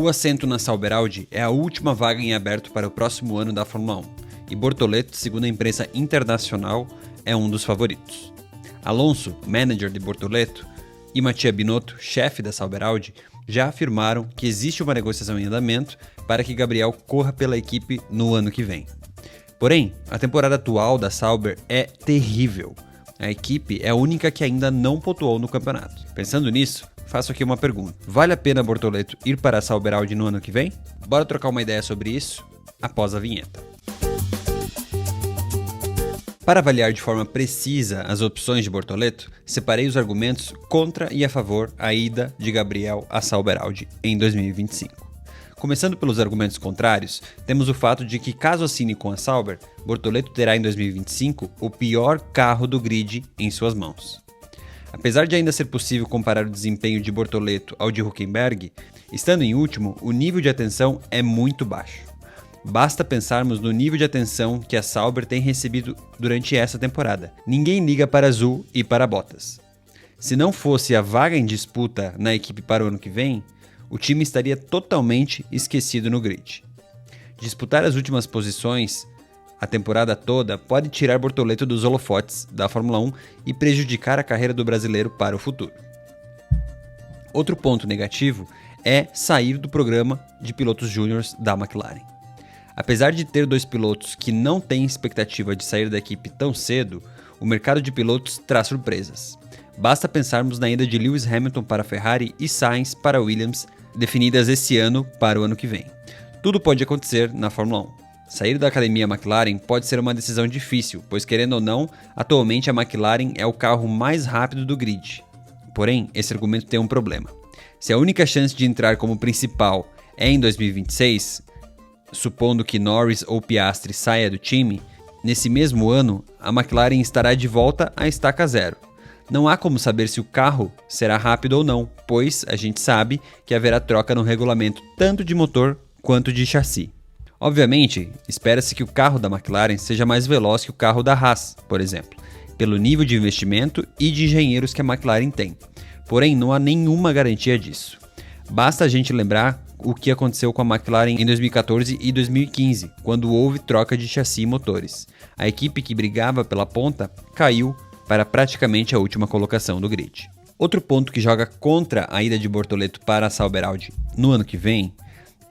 O assento na Sauber Audi é a última vaga em aberto para o próximo ano da Fórmula 1, e Bortoleto, segundo a imprensa internacional, é um dos favoritos. Alonso, manager de Bortoleto, e Mattia Binotto, chefe da Sauber Audi, já afirmaram que existe uma negociação em andamento para que Gabriel corra pela equipe no ano que vem. Porém, a temporada atual da Sauber é terrível. A equipe é a única que ainda não pontuou no campeonato. Pensando nisso, faço aqui uma pergunta. Vale a pena Bortoleto ir para a Sauber Audi no ano que vem? Bora trocar uma ideia sobre isso após a vinheta. Para avaliar de forma precisa as opções de Bortoleto, separei os argumentos contra e a favor a ida de Gabriel à Sauber Audi em 2025. Começando pelos argumentos contrários, temos o fato de que, caso assine com a Sauber, Bortoleto terá em 2025 o pior carro do grid em suas mãos. Apesar de ainda ser possível comparar o desempenho de Bortoleto ao de Hülkenberg, estando em último, o nível de atenção é muito baixo. Basta pensarmos no nível de atenção que a Sauber tem recebido durante essa temporada. Ninguém liga para Azul e para Bottas. Se não fosse a vaga em disputa na equipe para o ano que vem, o time estaria totalmente esquecido no grid. Disputar as últimas posições a temporada toda pode tirar Bortoleto dos holofotes da Fórmula 1 e prejudicar a carreira do brasileiro para o futuro. Outro ponto negativo é sair do programa de pilotos júniores da McLaren. Apesar de ter dois pilotos que não têm expectativa de sair da equipe tão cedo, o mercado de pilotos traz surpresas. Basta pensarmos na ida de Lewis Hamilton para a Ferrari e Sainz para a Williams, definidas esse ano para o ano que vem. Tudo pode acontecer na Fórmula 1. Sair da academia McLaren pode ser uma decisão difícil, pois querendo ou não, atualmente a McLaren é o carro mais rápido do grid. Porém, esse argumento tem um problema. Se a única chance de entrar como principal é em 2026, supondo que Norris ou Piastri saia do time, nesse mesmo ano a McLaren estará de volta à estaca zero. Não há como saber se o carro será rápido ou não, pois a gente sabe que haverá troca no regulamento tanto de motor quanto de chassi. Obviamente, espera-se que o carro da McLaren seja mais veloz que o carro da Haas, por exemplo, pelo nível de investimento e de engenheiros que a McLaren tem. Porém, não há nenhuma garantia disso. Basta a gente lembrar o que aconteceu com a McLaren em 2014 e 2015, quando houve troca de chassi e motores. A equipe que brigava pela ponta caiu para praticamente a última colocação do grid. Outro ponto que joga contra a ida de Bortoleto para a Sauber Audi no ano que vem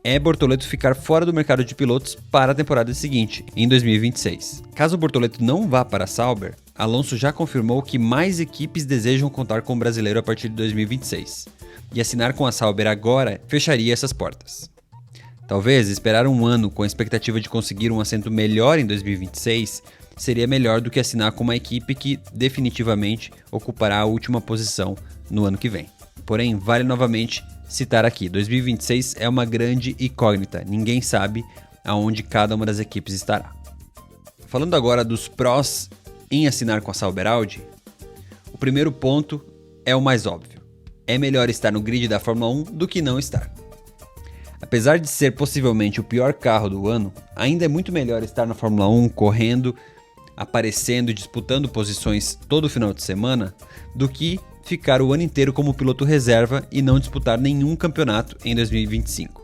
é Bortoleto ficar fora do mercado de pilotos para a temporada seguinte, em 2026. Caso Bortoleto não vá para a Sauber, Alonso já confirmou que mais equipes desejam contar com o brasileiro a partir de 2026, e assinar com a Sauber agora fecharia essas portas. Talvez esperar um ano com a expectativa de conseguir um assento melhor em 2026 seria melhor do que assinar com uma equipe que definitivamente ocupará a última posição no ano que vem. Porém, vale novamente citar aqui, 2026 é uma grande incógnita, ninguém sabe aonde cada uma das equipes estará. Falando agora dos prós em assinar com a Sauber Audi, o primeiro ponto é o mais óbvio. É melhor estar no grid da Fórmula 1 do que não estar. Apesar de ser possivelmente o pior carro do ano, ainda é muito melhor estar na Fórmula 1 correndo, aparecendo e disputando posições todo final de semana do que ficar o ano inteiro como piloto reserva e não disputar nenhum campeonato em 2025.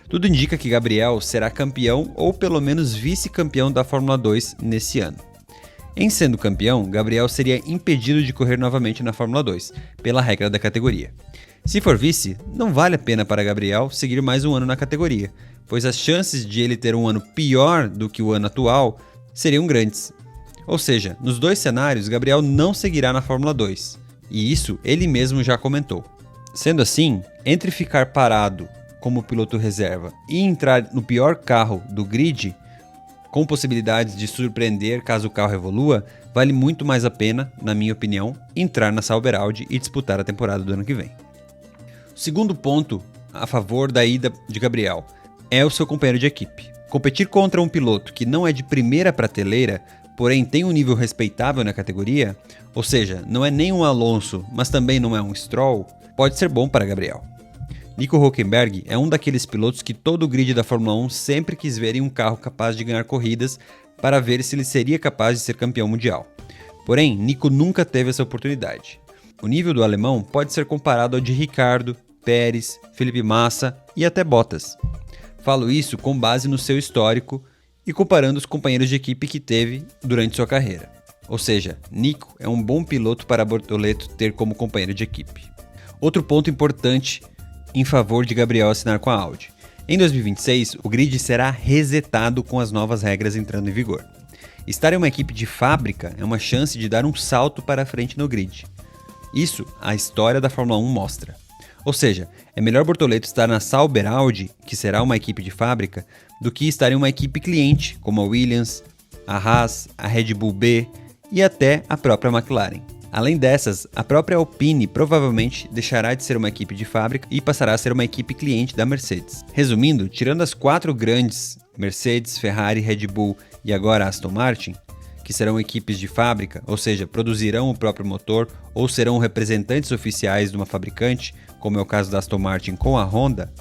Tudo indica que Gabriel será campeão ou pelo menos vice-campeão da Fórmula 2 nesse ano. Em sendo campeão, Gabriel seria impedido de correr novamente na Fórmula 2, pela regra da categoria. Se for vice, não vale a pena para Gabriel seguir mais um ano na categoria, pois as chances de ele ter um ano pior do que o ano atual seriam grandes. Ou seja, nos dois cenários, Gabriel não seguirá na Fórmula 2, e isso ele mesmo já comentou. Sendo assim, entre ficar parado como piloto reserva e entrar no pior carro do grid, com possibilidades de surpreender caso o carro evolua, vale muito mais a pena, na minha opinião, entrar na Sauber Audi e disputar a temporada do ano que vem. O segundo ponto a favor da ida de Gabriel é o seu companheiro de equipe. Competir contra um piloto que não é de primeira prateleira, porém tem um nível respeitável na categoria, ou seja, não é nem um Alonso, mas também não é um Stroll, pode ser bom para Gabriel. Nico Hülkenberg é um daqueles pilotos que todo o grid da Fórmula 1 sempre quis ver em um carro capaz de ganhar corridas para ver se ele seria capaz de ser campeão mundial. Porém, Nico nunca teve essa oportunidade. O nível do alemão pode ser comparado ao de Ricciardo, Pérez, Felipe Massa e até Bottas. Falo isso com base no seu histórico e comparando os companheiros de equipe que teve durante sua carreira. Ou seja, Nico é um bom piloto para Bortoleto ter como companheiro de equipe. Outro ponto importante em favor de Gabriel assinar com a Audi. Em 2026, o grid será resetado com as novas regras entrando em vigor. Estar em uma equipe de fábrica é uma chance de dar um salto para frente no grid. Isso a história da Fórmula 1 mostra. Ou seja, é melhor Bortoleto estar na Sauber Audi, que será uma equipe de fábrica, do que estar em uma equipe cliente, como a Williams, a Haas, a Red Bull B e até a própria McLaren. Além dessas, a própria Alpine provavelmente deixará de ser uma equipe de fábrica e passará a ser uma equipe cliente da Mercedes. Resumindo, tirando as 4 grandes, Mercedes, Ferrari, Red Bull e agora Aston Martin, que serão equipes de fábrica, ou seja, produzirão o próprio motor ou serão representantes oficiais de uma fabricante, como é o caso da Aston Martin com a Honda,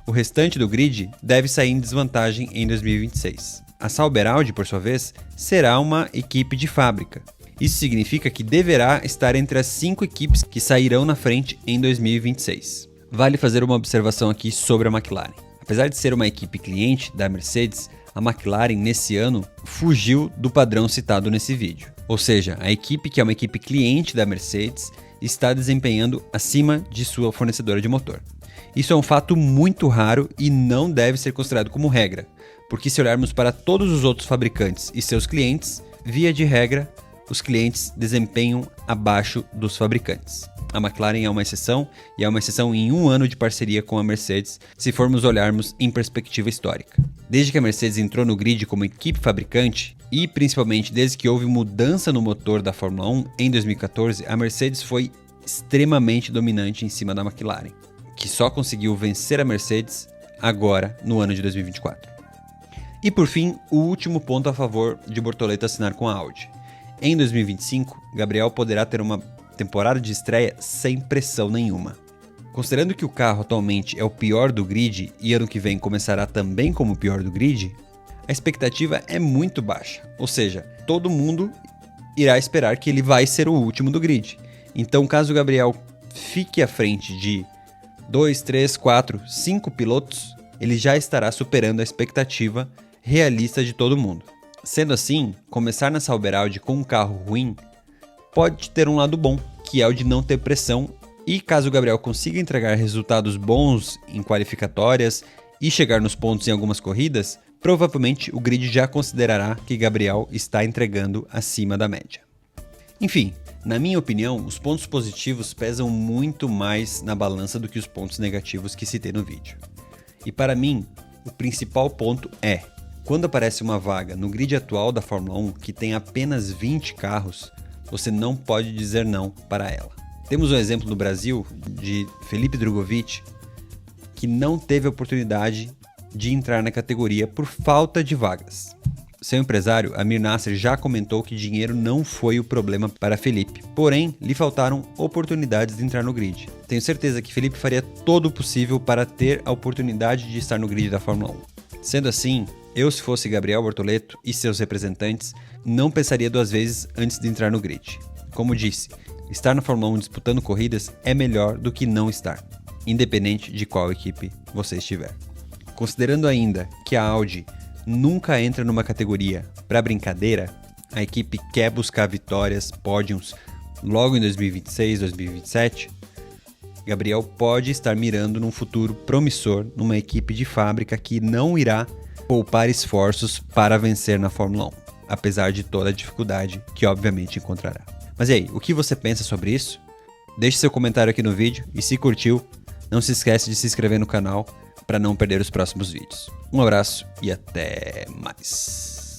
o restante do grid deve sair em desvantagem em 2026. A Sauber Audi, por sua vez, será uma equipe de fábrica. Isso significa que deverá estar entre as 5 equipes que sairão na frente em 2026. Vale fazer uma observação aqui sobre a McLaren. Apesar de ser uma equipe cliente da Mercedes, a McLaren nesse ano fugiu do padrão citado nesse vídeo. Ou seja, a equipe que é uma equipe cliente da Mercedes está desempenhando acima de sua fornecedora de motor. Isso é um fato muito raro e não deve ser considerado como regra, porque se olharmos para todos os outros fabricantes e seus clientes, via de regra, os clientes desempenham abaixo dos fabricantes. A McLaren é uma exceção, e é uma exceção em um ano de parceria com a Mercedes, se formos olharmos em perspectiva histórica. Desde que a Mercedes entrou no grid como equipe fabricante, e principalmente desde que houve mudança no motor da Fórmula 1 em 2014, a Mercedes foi extremamente dominante em cima da McLaren, que só conseguiu vencer a Mercedes agora no ano de 2024. E por fim, o último ponto a favor de Bortoleto assinar com a Audi. Em 2025, Gabriel poderá ter uma temporada de estreia sem pressão nenhuma. Considerando que o carro atualmente é o pior do grid e ano que vem começará também como o pior do grid, a expectativa é muito baixa, ou seja, todo mundo irá esperar que ele vai ser o último do grid. Então, caso o Gabriel fique à frente de 2, 3, 4, 5 pilotos, ele já estará superando a expectativa realista de todo mundo. Sendo assim, começar na Sauber Audi com um carro ruim pode ter um lado bom, que é o de não ter pressão, e caso o Gabriel consiga entregar resultados bons em qualificatórias e chegar nos pontos em algumas corridas, provavelmente o grid já considerará que Gabriel está entregando acima da média. Enfim, na minha opinião, os pontos positivos pesam muito mais na balança do que os pontos negativos que citei no vídeo. E para mim, o principal ponto é: quando aparece uma vaga no grid atual da Fórmula 1 que tem apenas 20 carros, você não pode dizer não para ela. Temos um exemplo no Brasil de Felipe Drugovich, que não teve a oportunidade de entrar na categoria por falta de vagas. Seu empresário, Amir Nasser, já comentou que dinheiro não foi o problema para Felipe, porém, lhe faltaram oportunidades de entrar no grid. Tenho certeza que Felipe faria todo o possível para ter a oportunidade de estar no grid da Fórmula 1. Sendo assim, eu, se fosse Gabriel Bortoleto e seus representantes, não pensaria 2 vezes antes de entrar no grid. Como disse, estar na Fórmula 1 disputando corridas é melhor do que não estar, independente de qual equipe você estiver. Considerando ainda que a Audi nunca entra numa categoria para brincadeira, a equipe quer buscar vitórias, pódios logo em 2026, 2027, Gabriel pode estar mirando num futuro promissor numa equipe de fábrica que não irá poupar esforços para vencer na Fórmula 1, apesar de toda a dificuldade que obviamente encontrará. Mas e aí, o que você pensa sobre isso? Deixe seu comentário aqui no vídeo e se curtiu, não se esquece de se inscrever no canal para não perder os próximos vídeos. Um abraço e até mais!